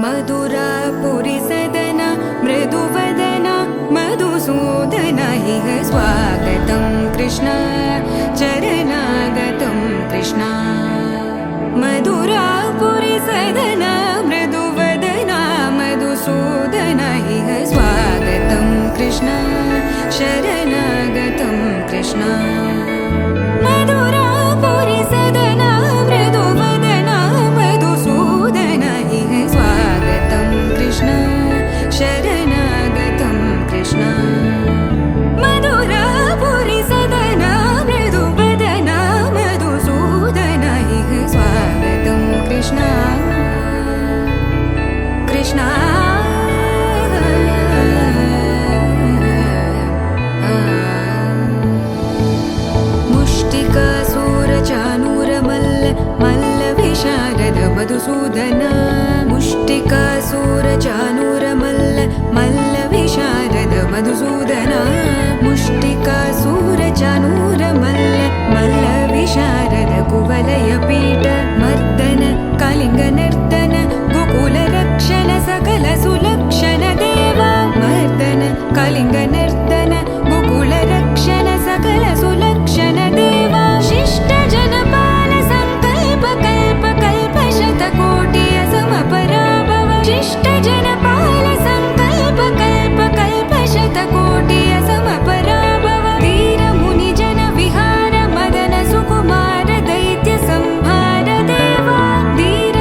मधुरापुरी सदन मृदुवदन मधुसूदन इह स्वागतं कृष्ण चरणागतं कृष्ण मधुरापुरी सदन मृदुवदन मधुसूदन इह स्वागतं कृष्ण शरणागतं कृष्ण मधुरापुरी सदन मृदुवदन मधुसूदन इह स्वागतं कृष्ण शरणागतं कृष्ण मधुरापुरी सदन मृदुवदन मधुसूदन इह स्वागतं कृष्ण कृष्ण मधुसूदन मुष्टिकासुरचाणूरमल्ल मल्लविशारद मधुसूदन मुष्टिकासुरचाणूरमल्ल मल्लविशारद कुवलयपीठ मर्दन कलिङ्गनर्तन गोकुलरक्षण सकल सुलक्षण देवा मर्दन कलिङ्गनर्तन गोकुलरक्षण सकल सुलक्षण देवा शिष्ट जनपाल संकल्प कल्प कल्प शतकोटि असमपराभव शिष्ट जनपाल संकल्प कल्प कल्प शतकोटि असमपराभव वीर मुनि जन विहार मदन सुकुमार दैत्य संहार देवा वीर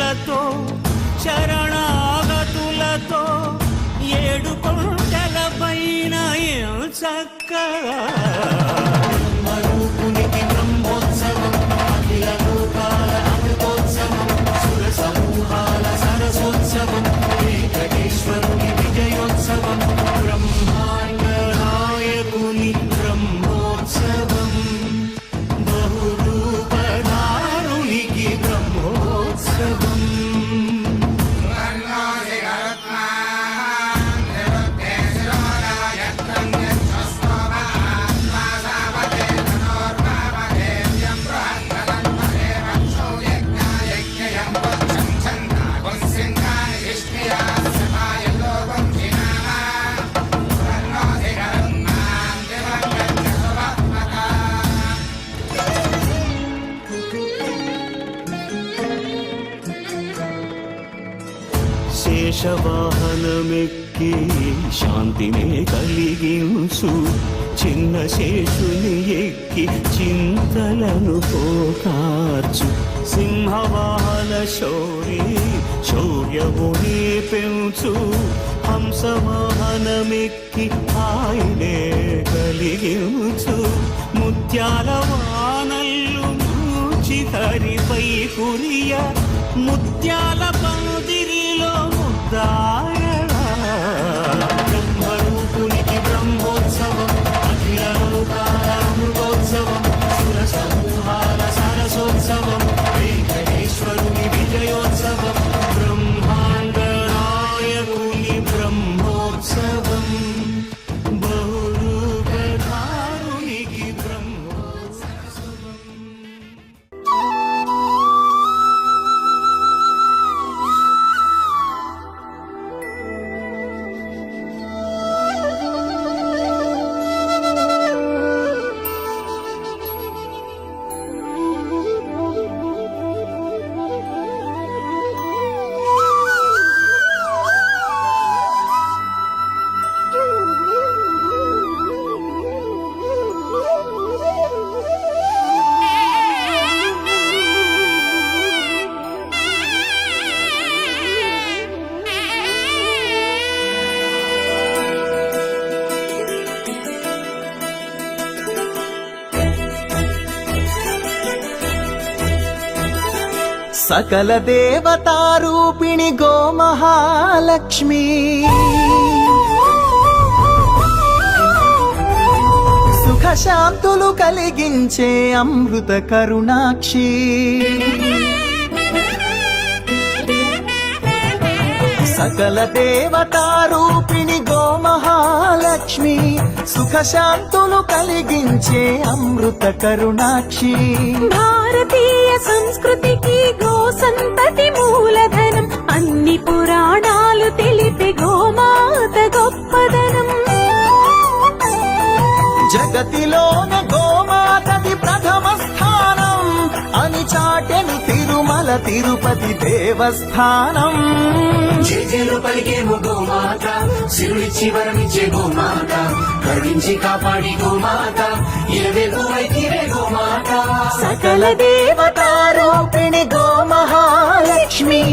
పూలతో శరణాగతులతో ఏడు కొండల పైన చక్కగా బ్రహ్మరూపునికి బ్రహ్మోత్సవం అఖిల లోకాల అమృతోత్సవం సుర సమూహాల సరసోత్సవం వెంకటేశ్వరుని విజయోత్సవం బ్రహ్మాండ నాయకుని బ్రహ్మోత్సవం బహురూపధారునికి బ్రహ్మోత్సవం శేషవాహనమెక్కి శాంతినే కలిగించు చిన్న శేషుని ఎక్కి చింతలను పోకార్చు సింహవాహన శౌర్యముని పెంచు హంసవాహనమెక్కి ఆయనే కలిగించు ముత్యాల వానల్లు మూచి హరిపై కురియ ముత్యాల పందిరిలో బ్రహ్మరూపునికి బ్రహ్మోత్సవం అఖిల లోకాల అమృతోత్సవం సుర సమూహాల సరసోత్సవం వెంకటేశ్వరుని విజయోత్సవం బ్రహ్మాండ నాయకుని బ్రహ్మోత్సవం బహురూపధారునికి బ్రహ్మోత్సవం. సకల దేవతారూపిణి గోమహాలక్ష్మి సుఖశాంతులు కలిగించే అమృత కరుణాక్షి సకల దేవతారూపిణి గోమహాలక్ష్మి సుఖశాంతులు కలిగించే అమృత కరుణాక్షి భారతీయ సంస్కృతికి గో సంతతి మూలధనం అన్ని పురాణాలు తెలిపే గోమాత గొప్పదనం జగతిలోన గోమాతది ప్రథమ స్థానం అని చాటెను తిరుమల తిరుపతి దేవస్థానం జేజేలు పలికేము గోమాత శివుడిచ్చి వరమిచ్చే గోమాత కరుణించి కాపాడి గోమాత ఇలవేగు వైతివే గోమాత సకల దేవతారూపిణి గోమహాలక్ష్మి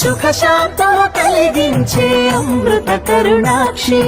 సుఖశాంతము కలిగించే అమృత కరుణాక్షి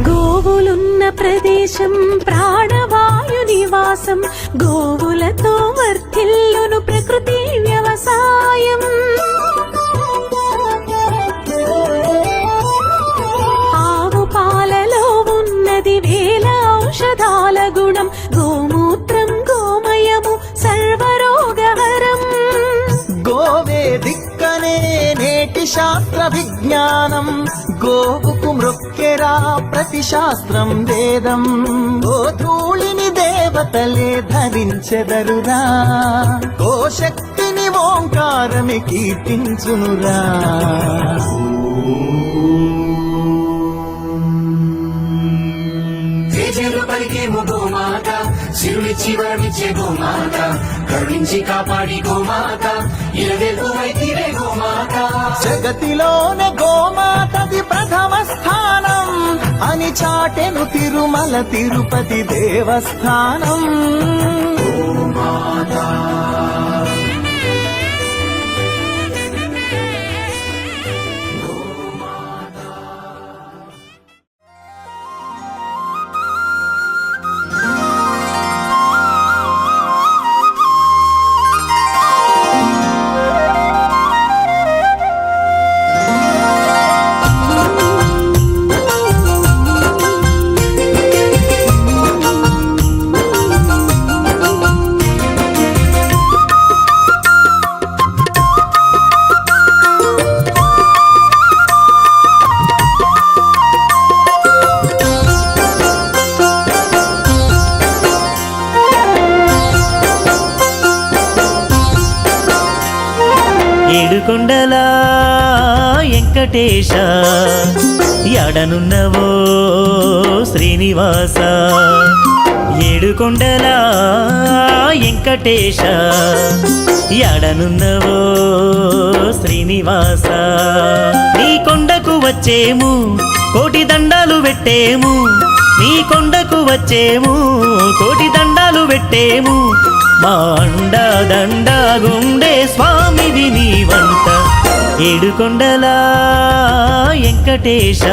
గోవులున్న ప్రదేశం ప్రాణవాయు నివాసం గోవులతో వర్ధిల్లును ప్రకృతి వ్యవసాయం ఆవు పాలలో ఉన్నది వేల ఔషధాల గుణం గోమూత్రం గోమయము సర్వరోగహరం గోవే దిక్కనే నేటి శాస్త్ర విజ్ఞానం గోవుకు మృక్కెరా ప్రతి శాస్త్రం వేదం గోధూళిని దేవతలే ధరించెదరురా గోశక్తిని ఓంకారమి కీర్తించునురా జేజేలు పలికేము సిరులిచ్చి వరమిచ్చే గోమాత కరుణించి కాపాడి గోమాత ఇలవెల్పువైతివే గోమాత జగతిలోనే గోమాతది ప్రథమ స్థానం అని చాటెను తిరుమల తిరుపతి దేవస్థానం. ఏడుకొండలా వెంకటేశ ఎడనున్నవో శ్రీనివాస ఏడుకొండలా వెంకటేశ ఎడనున్నవో శ్రీనివాస నీ కొండకు వచ్చేము కోటి దండాలు పెట్టేము నీ కొండకు వచ్చేము కోటి దండాలు పెట్టేము మా అండా దండా గుండే స్వామివి నీవంట ఏడుకొండలా వెంకటేశ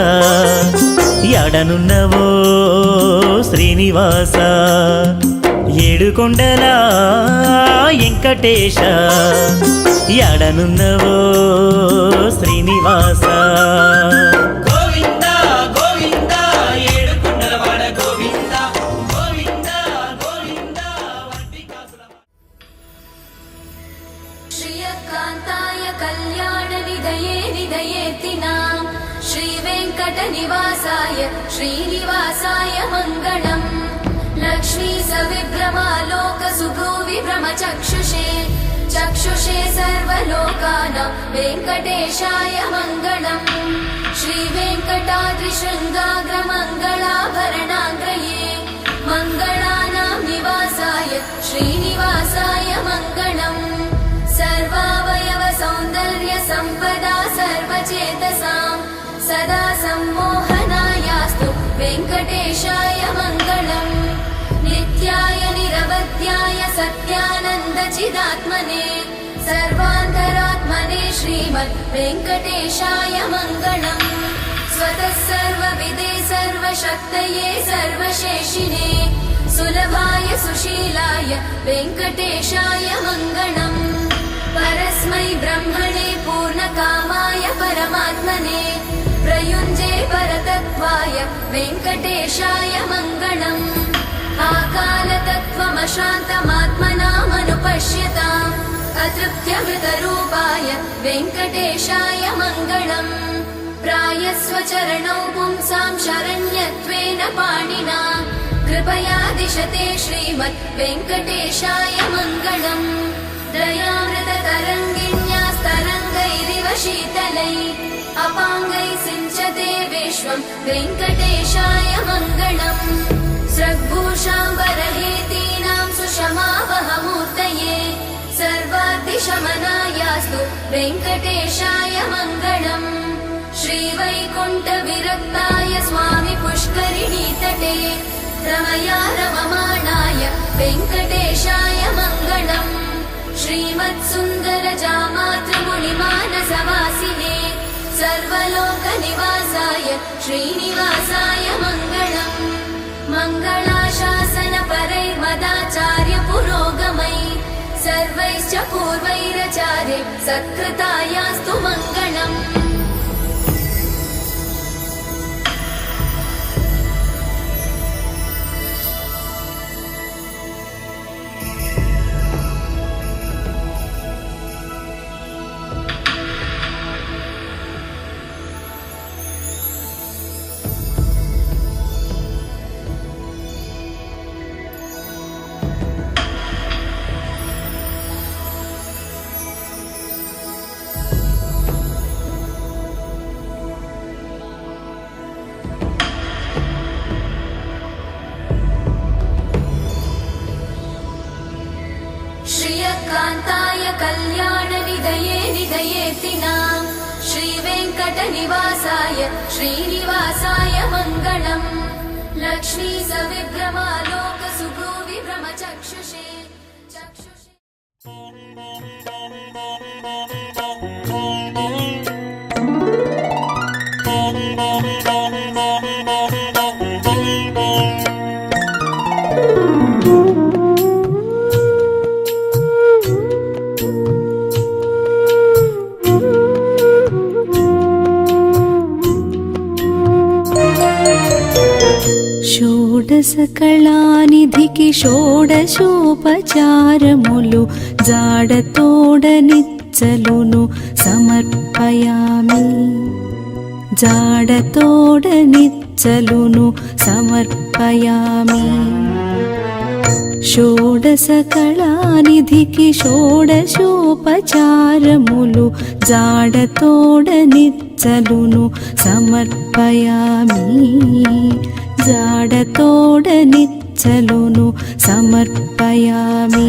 ఎడనున్నవో శ్రీనివాస ఏడుకొండలా వెంకటేశ ఎడనున్నవో శ్రీనివాస श्रियकान्ताय कल्याणनिधये निधयेतिनां श्रीवेङ्कटनिवासाय श्रीनिवासाय मङ्गलम् लक्ष्मी सविभ्रमालोकसुभ्रूविभ्रमचक्षुषे चक्षुषे सर्वलोकानां वेङ्कटेशाय मङ्गलम् श्रीवेङ्कटाद्रिशृङ्गाग्रमङ्गलाभरणाग्रये मङ्गलानां निवासाय श्रीनिवासाय मङ्गलम् सर्वावयव सौन्दर्य सम्पदा सर्वचेतसां सदा सम्मोहनायास्तु वेङ्कटेशाय मङ्गलम् नित्याय निरवध्याय सत्यानन्दचिदात्मने सर्वान्तरात्मने श्रीमद् वेङ्कटेशाय मङ्गलम् स्वतः सर्वविदे सर्वशक्तये सर्वशेषिने सुलभाय सुशीलाय वेङ्कटेशाय मङ्गलम् परस्मै ब्रह्मणे पूर्णकामाय परमात्मने प्रयुञ्जे परतत्त्वाय वेङ्कटेशाय मङ्गलम् आकालतत्त्वमशान्तमात्मनामनुपश्यताम् अतृप्त्यमृतरूपाय वेङ्कटेशाय मङ्गलम् प्रायस्वचरणौ पुंसां शरण्यत्वेन पाणिना कृपया दिशते श्रीमद् वेङ्कटेशाय मङ्गलम् दयामृततरङ्गिण्यास्तरङ्गैरिव शीतलै अपाङ्गैः सिञ्चते विश्वं वेङ्कटेशाय मङ्गलम् स्रग्भूषाम्बरहेतीनां सुषमावहमूर्तये सर्वाद्दिशमनायास्तु वेङ्कटेशाय मङ्गलम् श्रीवैकुण्ठविरक्ताय स्वामि पुष्करिणीतटे रमया रममाणाय वेङ्कटेशाय मङ्गलम् श्रीमत्सुन्दरजामातृमुनिमानसवासिने सर्वलोकनिवासाय श्रीनिवासाय मङ्गलम् मङ्गलाशासनपरैर्मदाचार्य पुरोगमै सर्वैश्च पूर्वैरचार्य सत्कृतायास्तु मङ्गलम् कीर्तिनाम् श्रीवेङ्कटनिवासाय श्रीनिवासाय मङ्गलम् लक्ष्मी सविभ्रमालोकसुभ्रूविभ्रमचक्षुषे चक्षुषे షోడశకళానిధికి షోడశోపచారములు జాడతోడనిచ్చలును సమర్పయామి జాడతోడనిచ్చలును సమర్పయామి షోడశకళానిధికి షోడశోపచారములు జాడతోడనిచ్చలును సమర్పయామి జాడతోడనిచ్చలును సమర్పయామి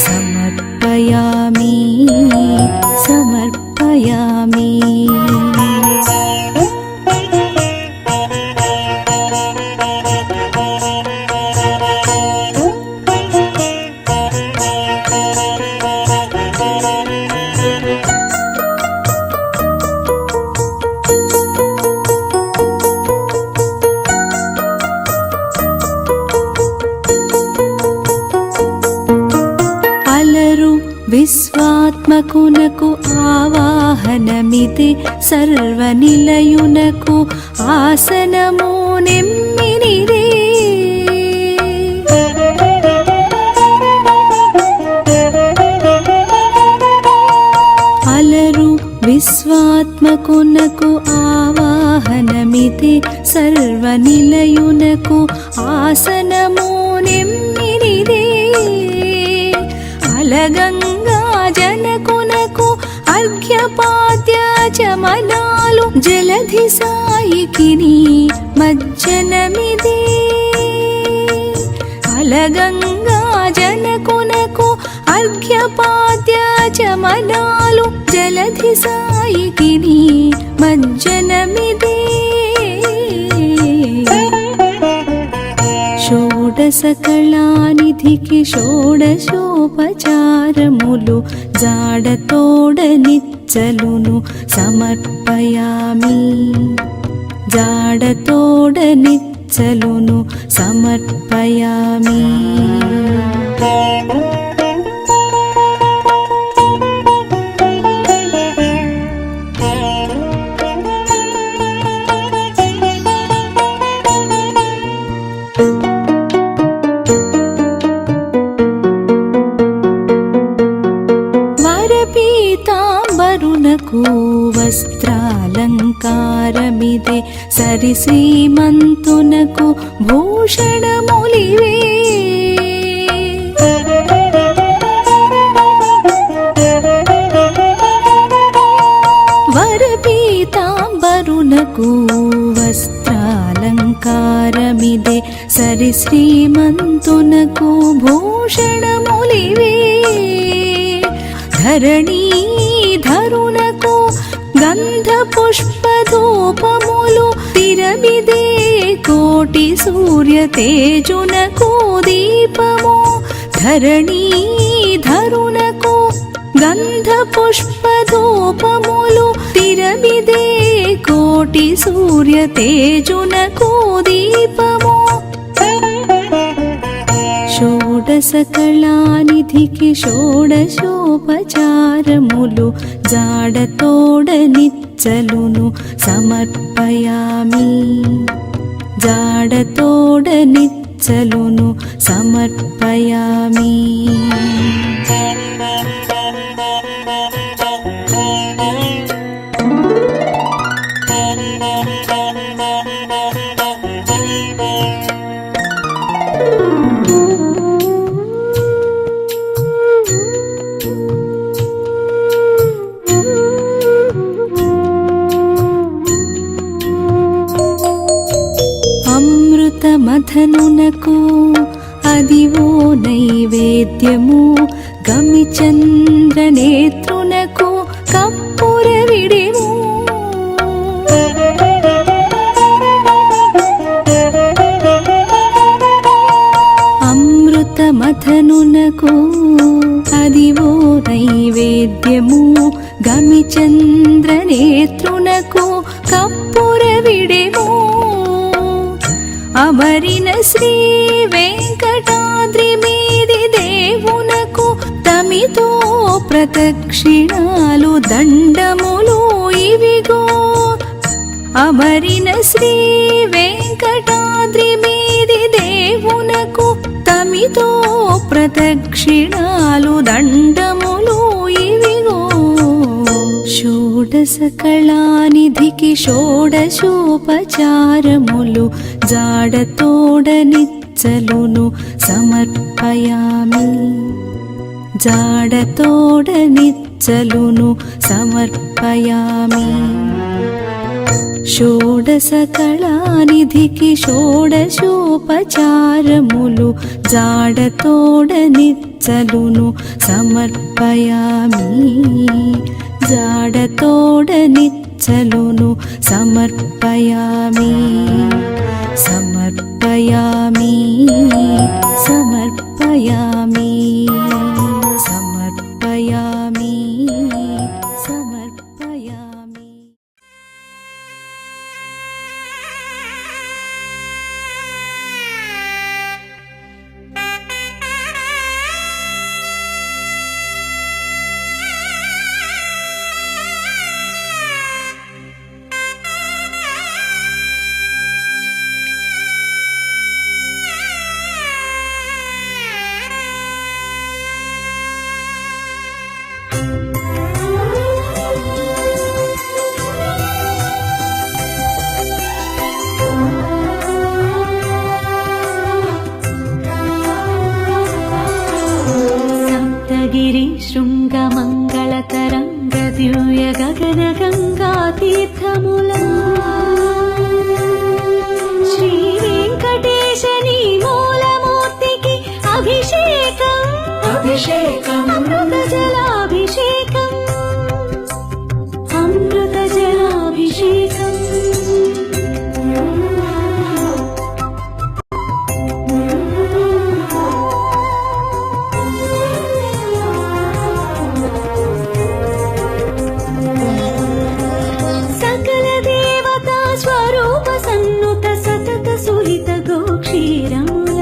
సమర్పయామి సమర్పయామి విశ్వాత్మకునకు ఆవాహనమిది సర్వనిలయునకు ఆసనము నెమ్మినిదే అలరు విశ్వాత్మకునకు ఆవాహనమిది సర్వనిలయునకు ఆసనము నెమ్మినిదే అలగంగా జనకునకు అర్ఘ్యపాద్యాచమనాలు జలధి సాయికిని మజ్జనమిదే అలగంగా జనకునకు అర్ఘ్యపాద్యాచమనాలు జలధి సాయికిని మజ్జనమిదే షోడశకళానిధికి షోడశోపచారములు జాడతోడనిచ్చలును సమర్పయామి జాడతోడనిచ్చలును సమర్పయామి వరపీతాంబరునకు వస్త్రాలంకారమిదే సరి శ్రీమంతునకు భూషణములివే వరపీతాంబరునకు వస్త్రాలంకారమిదే సరి శ్రీమంతునకు భూషణములివే ధరణీధరునకు గంధ పుష్పధూపములు తిరమిదే కోటి సూర్య తేజునకు దీపము ధరణీధరునకు గంధ పుష్పధూపములు తిరమిదే కోటి సూర్య తేజునకు దీపము షోడశకళానిధికి షోడశోపచారములు జాడతోడనిచ్చలును సమర్పయామి జాడతోడనిచ్చలును సమర్పయామి అమృతమథనునకు అదివో నైవేద్యము గమిచంద్రనేత్రునకు వెంకటేశనునకు అదివో నైవేద్యము గమిచంద్రనేత్రునకు కప్పుర విడెము అమరిన శ్రీ వెంకటాద్రి మీది దేవునకు తమితో ప్రదక్షిణాలు దండములు ఇవిగో అమరిన శ్రీ వెంకటాద్రి మీది దేవునకు తమితో ప్రదక్షిణాలు దండములు ఇవిగో షోడశ కళానిధికి షోడశోపచారములు జాడతోడ నిచ్చలును సమర్పయామి జాడతోడ నిచ్చలును సమర్పయామి షోడశ కళానిధికి షోడశోపచారములు జాడతోడ నిచ్చలును సమర్పయామి జాడతోడ నిచ్చలును సమర్పయామి సమర్పయామి సమర్పయామి సమర్పయామి సమర్పయామి. సప్తగిరి శృంగమంగళతరంగ దివ్య గగన గంగా తీర్థముల శ్రీ వెంకటేశని మూలమూర్తికి అభిషేకం అభిషేకం అమృత జలాభిషేకం అమృత జలాభిషేకం. సకల దేవతా స్వరూప సన్నుత సతత సుహిత గోక్షీరముల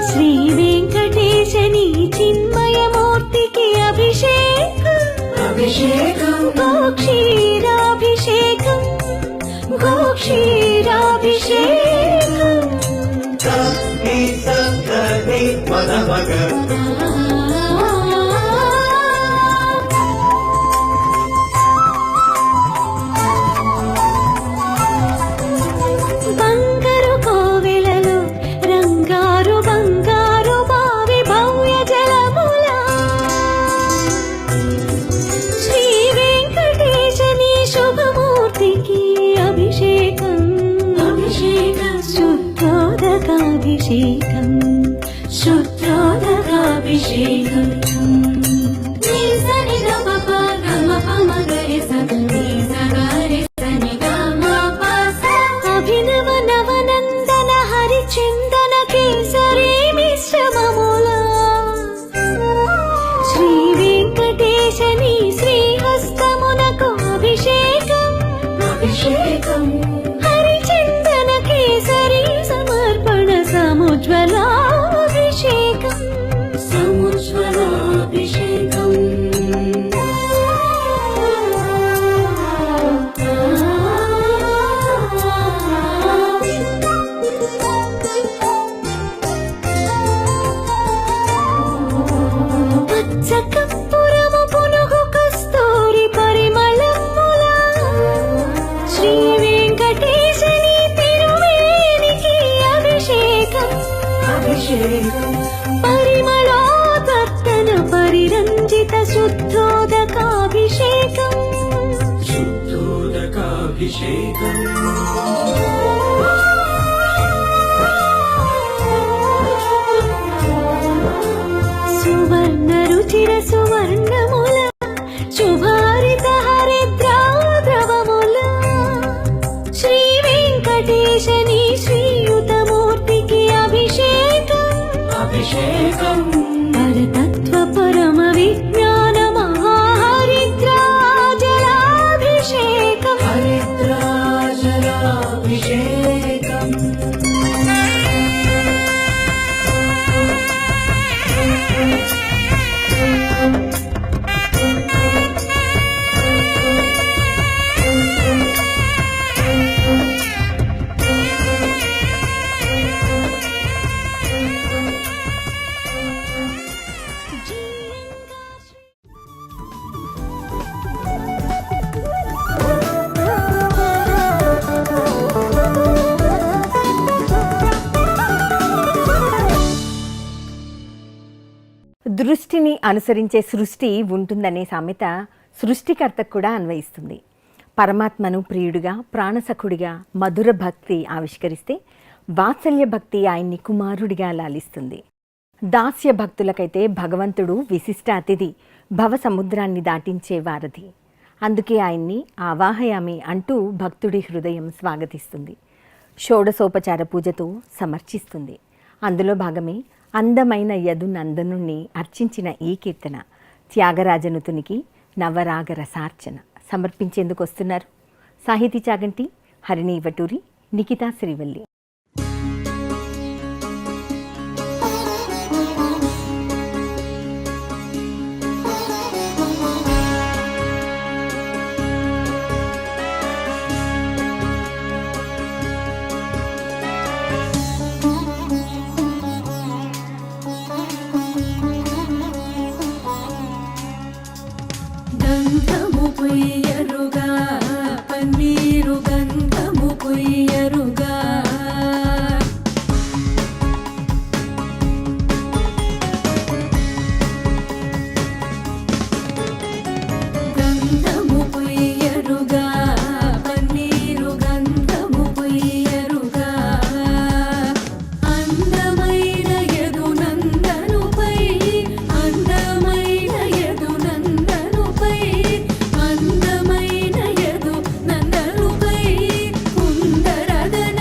శ్రీ వెంకటేశని చిన్మయమూర్తికి అభిషేకం అభిషేకం గోక్షీరాభిషేకం గోక్షీరాభిషేకం. బంగారు కోవెలలో రంగారు బంగారు బావి భవ్య జలముల శ్రీ వెంకటేశని శుభమూర్తికి అభిషేకం అభిషేకం శుద్ధోదకాభిషేకం శుద్ధోదకాభిషేకం. అభినవ నవనందన హరిచందన కేసరి మిశ్రమముల శ్రీ వెంకటేశని శ్రీహస్తమునకు అభిషేకం అభిషేకం హరిచందన కేసరి సమర్పణ సముజ్వలాభిషేకం సముజ్వలాభిషేకం. పచ్చ కర్పూరము పునుగు కస్తూరి పరిమళముల శ్రీ వెంకటేశని తిరువేనికి అభిషేకం అభిషేకం పరిమళోదర్తన పరిరంజిత శుద్ధోదకాభిషేకం శుద్ధోదకాభిషేకం. సువర్ణ రుచిర సువర్ణముల శుభారిత హరిద్రాద్రవముల శ్రీ వెంకటేశని శ్రీయుతమూర్తికి అభిషేకం అభిషేకం దృష్టిని అనుసరించే సృష్టి ఉంటుందనే సామెత సృష్టికర్తకు కూడా అన్వయిస్తుంది. పరమాత్మను ప్రియుడిగా, ప్రాణసఖుడిగా మధుర భక్తి ఆవిష్కరిస్తే వాత్సల్య భక్తి ఆయన్ని కుమారుడిగా లాలిస్తుంది. దాస్య భక్తులకైతే భగవంతుడు విశిష్ట అతిథి, భవ సముద్రాన్ని దాటించే వారధి. అందుకే ఆయన్ని ఆవాహయామి అంటూ భక్తుడి హృదయం స్వాగతిస్తుంది, షోడశోపచార పూజతో సమర్చిస్తుంది. అందులో భాగమే అందమైన యదు నందనుణ్ణి అర్చించిన ఈ కీర్తన త్యాగరాజనుతునికి నవరాగ రసార్చన సమర్పించేందుకు వస్తున్నారు సాహితీ చాగంటి, హరిణి ఇవటూరి, నిఖితా శ్రీవల్లి. గంధము పుయ్యరుగా పన్నీరు గంధము పుయ్యరుగా గంధము పుయ్యరుగా పన్నీరు గంధము పుయ్యరుగా అందమైన యదు నందనుపై అందమైన యదు నందనుపై అందమైన యదు నందనుపై కుందరదన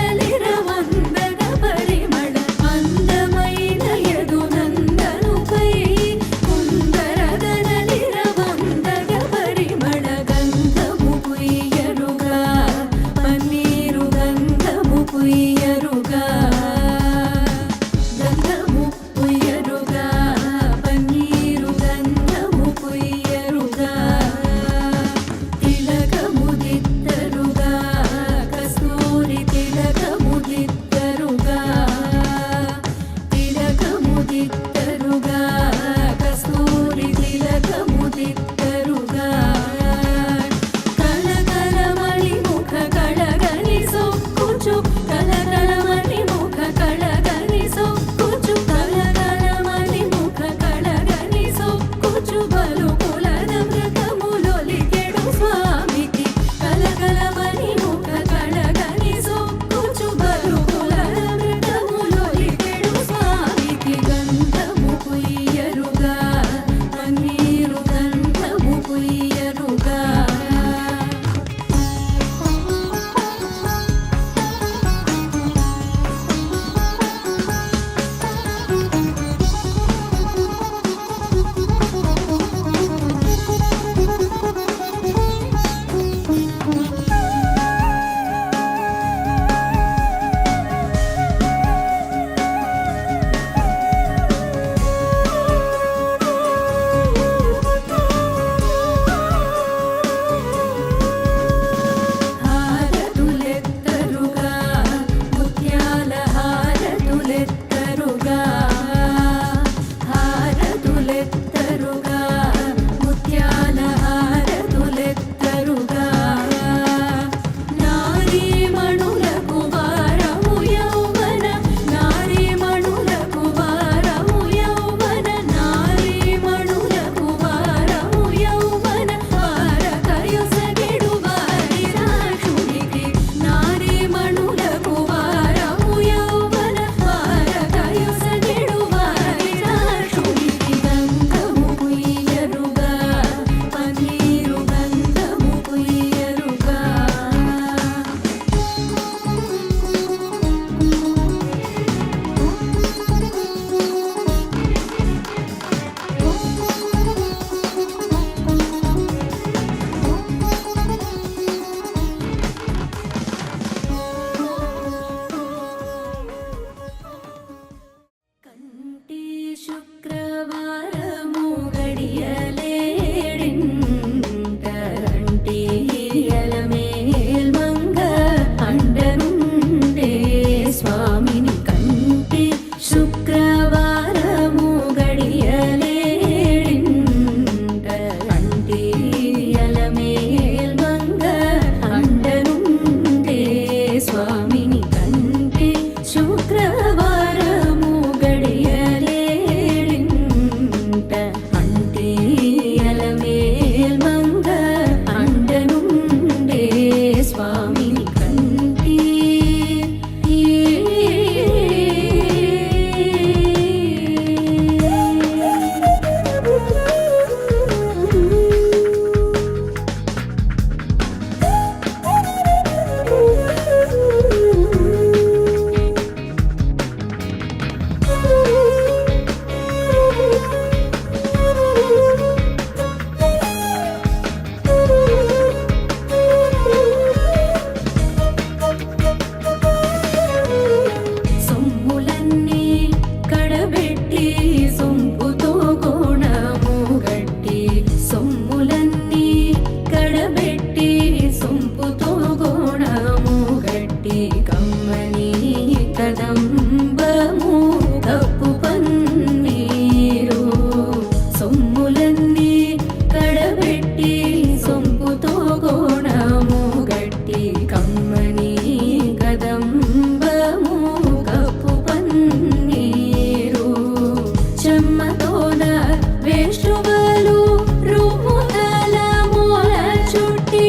చుట్టి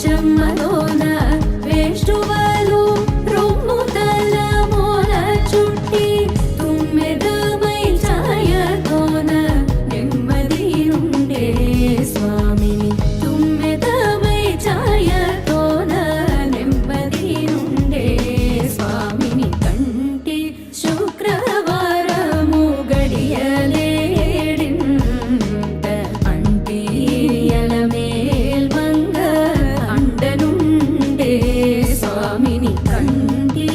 చెమ్మలోన వేష్టువలు రొమ్ము తల మూల చుట్టి తుమ్మెదమై ఛాయతోన నెమ్మది ఉండే స్వామిని తుమ్మెదమై ఛాయతోన నెమ్మది ఉండే స్వామిని కంటి శుక్రవారము గడియలేడింత అంటియల మేల్మంగ అండనుండే స్వామిని కంటి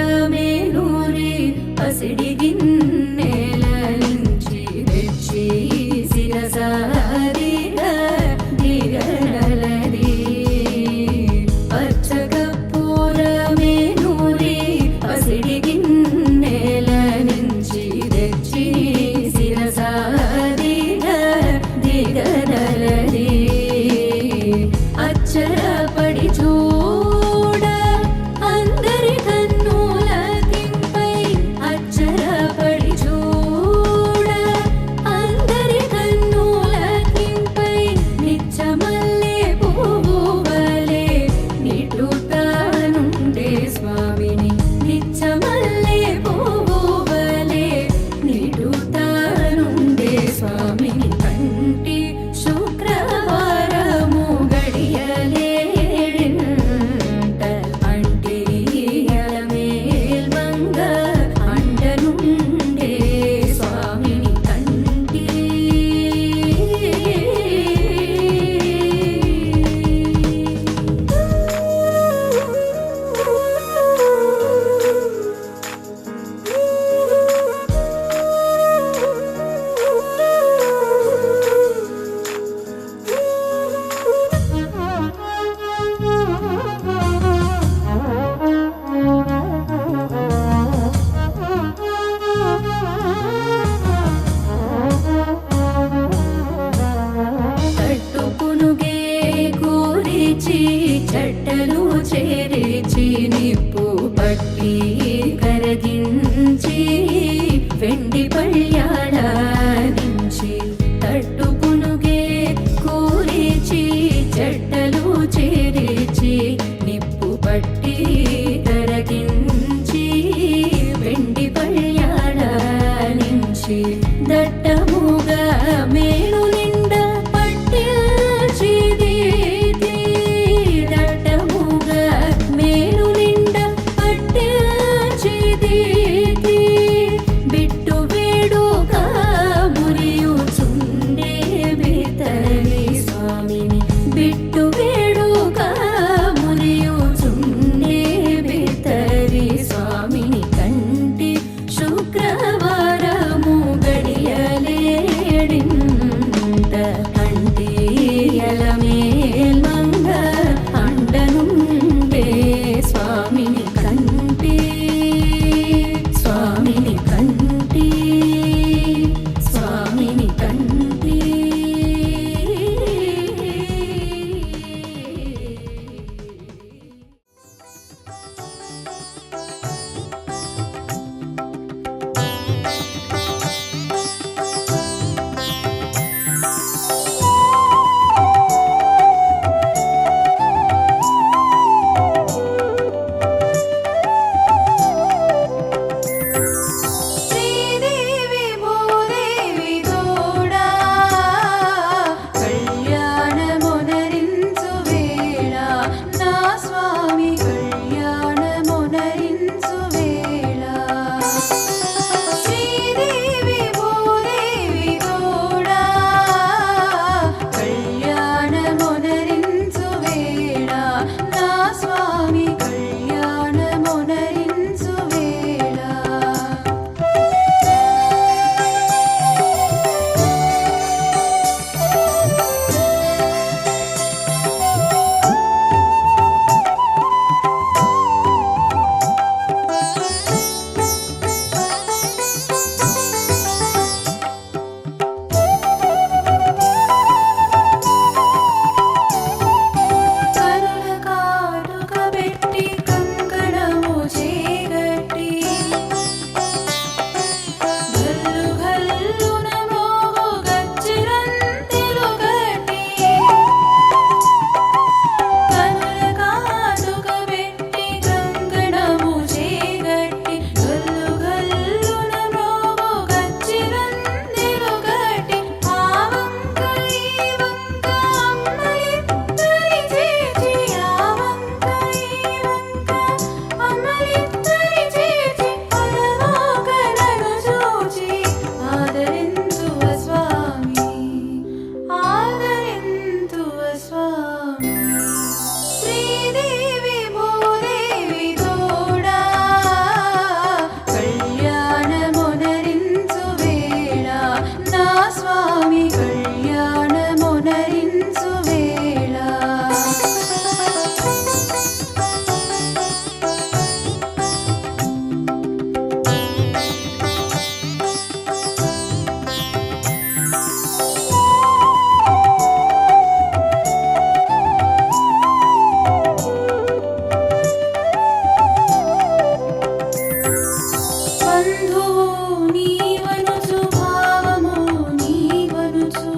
పచ్చకర్పూరమేనూరి పసిడి గిన్నెల నుంచి తెచ్చి శిరసారిగా దిగనలది పచ్చకర్పూరమేనూరి పసిడి గిన్నెల నుంచి తెచ్చి శిరసారిగా దిగనలది అచ్చరపడి చూడ అందరి కన్నుల కింపై అచ్చరపడి చూడ అందరి కన్నుల కింపై నిచ్చమల్లె పువ్వు వలె నిటుతానుండే స్వామిని నిచ్చమల్లె పువ్వు వలె నిటుతానుండే స్వామిని కంటి శుక్రవారము గడియలేడింత అంటియల మేల్మంగ అండనుండే స్వామిని కంటి తట్టుకునుగే కూరిచి చెట్టలు చేరిచి నిప్పు పట్టి కరగించి వెండి పళ్యాడ నుంచి తట్టుకునుగే కూరిచి చెట్టలు చేరిచి నిప్పు పట్టి కరగించి వెండి పళ్యాడ నుంచి దట్టముగా మేలు నిండా పట్టిల్చిది దట్టముగా మేలు నిండా పట్టిల్చిది బిట్టు వేడుగా మురియుచుండే బితరి స్వామిని బిట్టు వేడుగా మురియుచుండే బితరి స్వామిని కంటి శుక్రవారము గడియలేడింత అంటియల మేల్మంగ అండనుండే స్వామిని కంటి స్వామిని కంటి స్వామిని కంటి శ్రీదేవి భూదేవి తోడా నా స్వామి కళ్యాణమునరించు వేళ బంధువు నీవనుచు భావము నీవనుచు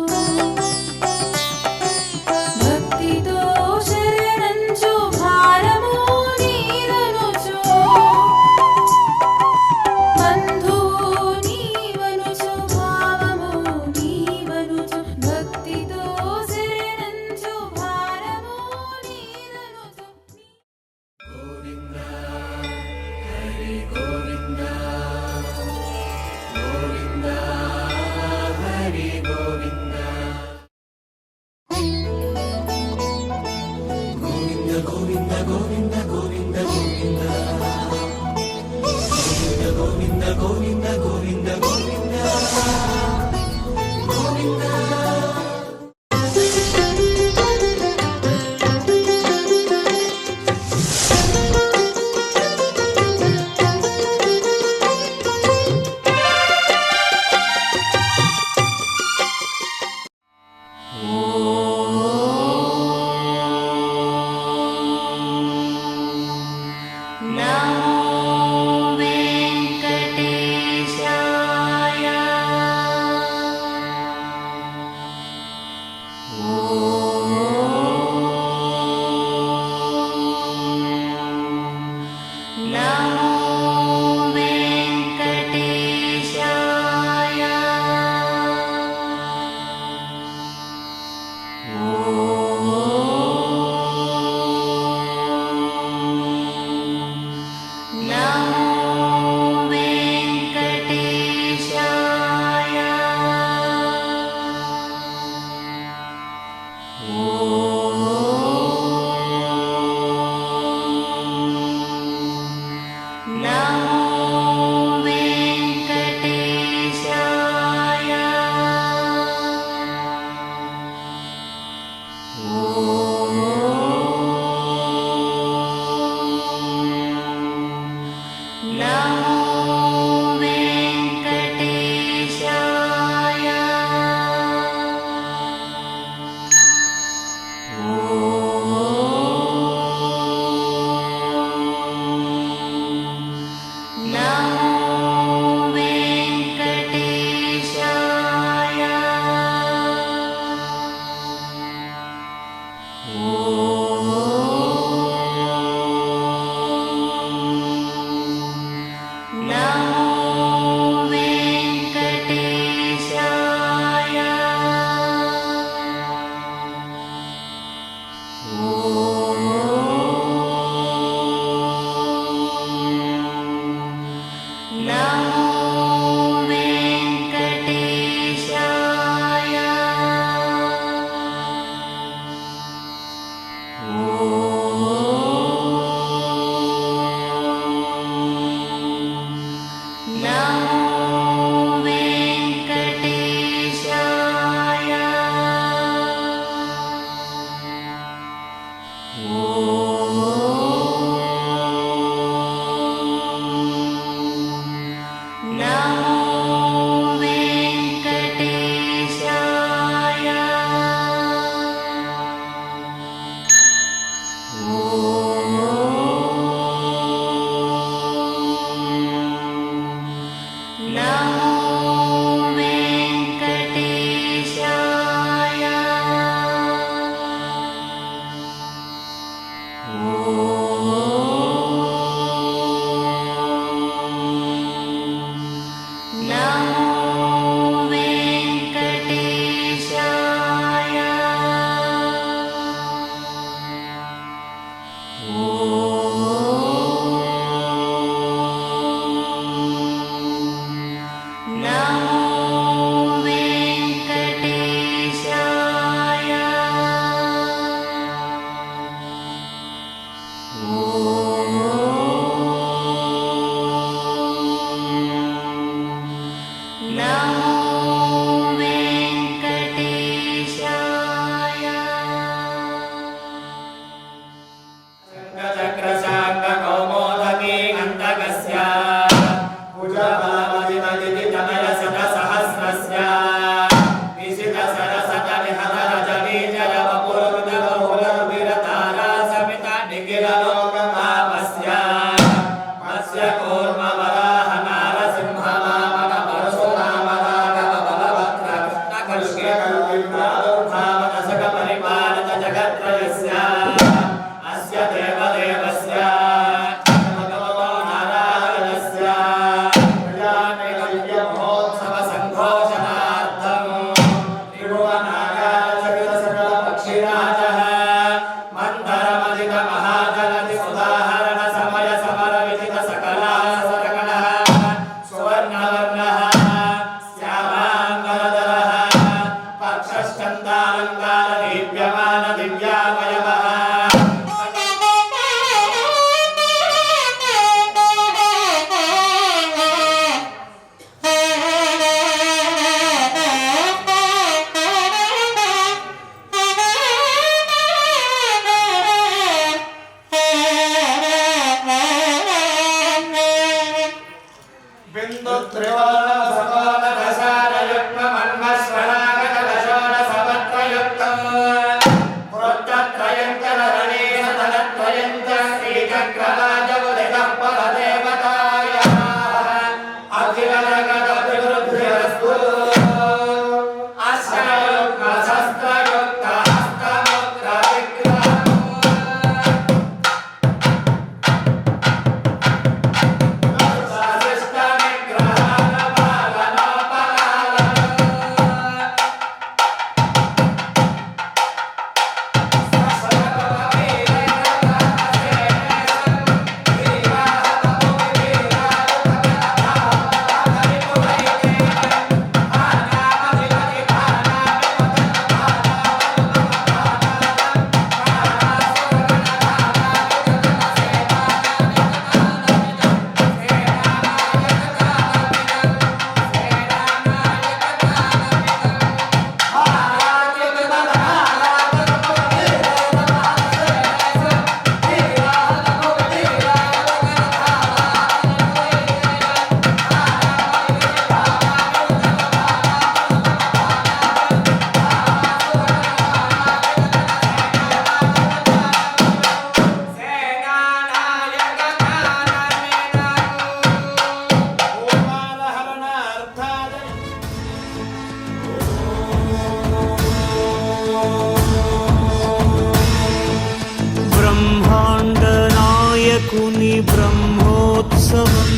బ్రహ్మాండనాయకుని బ్రహ్మోత్సవం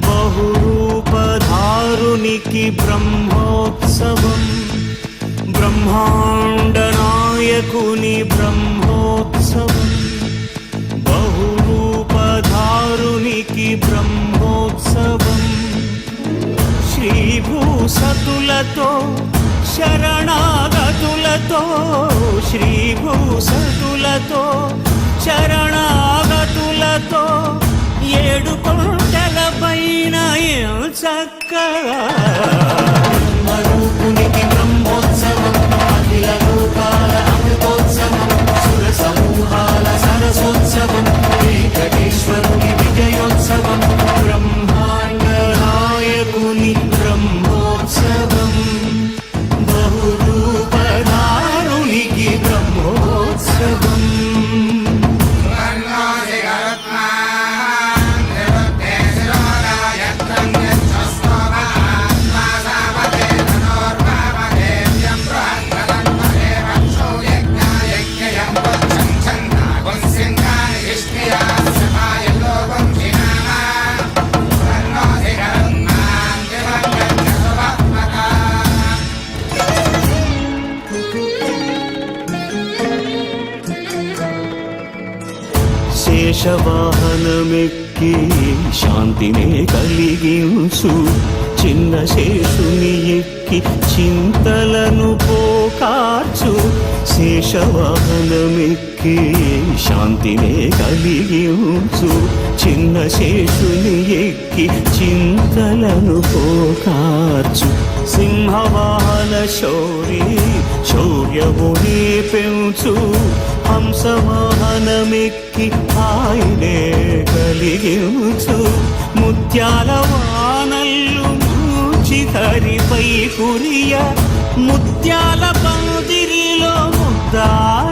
బహురూపధారునికి బ్రహ్మోత్సవం బ్రహ్మాండనాయకుని బ్రహ్మోత్సవం బహురూపధారునికి బ్రహ్మోత్సవం శ్రీభూసతులతో శరణాగతులతో శ్రీభూసతులతో శరణాగతులతో 7 కొండల పైన చక్కగా బ్రహ్మరూపునికి బ్రహ్మోత్సవం అఖిల లోకాల అమృతోత్సవం సుర సమూహాల సరసోత్సవం వెంకటేశ్వరుని విజయోత్సవం బ్రహ్మాండ నాయకుని బ్రహ్మోత్సవం బహురూపధారునికి బ్రహ్మోత్సవం శేషవాహనమెక్కి శాంతినే కలిగించు చిన్న శేషుని ఎక్కి చింతలను పోకార్చు శేషవాహనమెక్కి శాంతినే కలిగించు చిన్న శేషుని ఎక్కి చింతలను పోకార్చు సింహవాహన శౌరి శౌర్యముని పెంచు హంసవాహనమెక్కి ఆయనే కలిగించు ముత్యాల వానల్లు మూచి హరిపై కురియ ముత్యాల పందిరిలో ముద్దాయ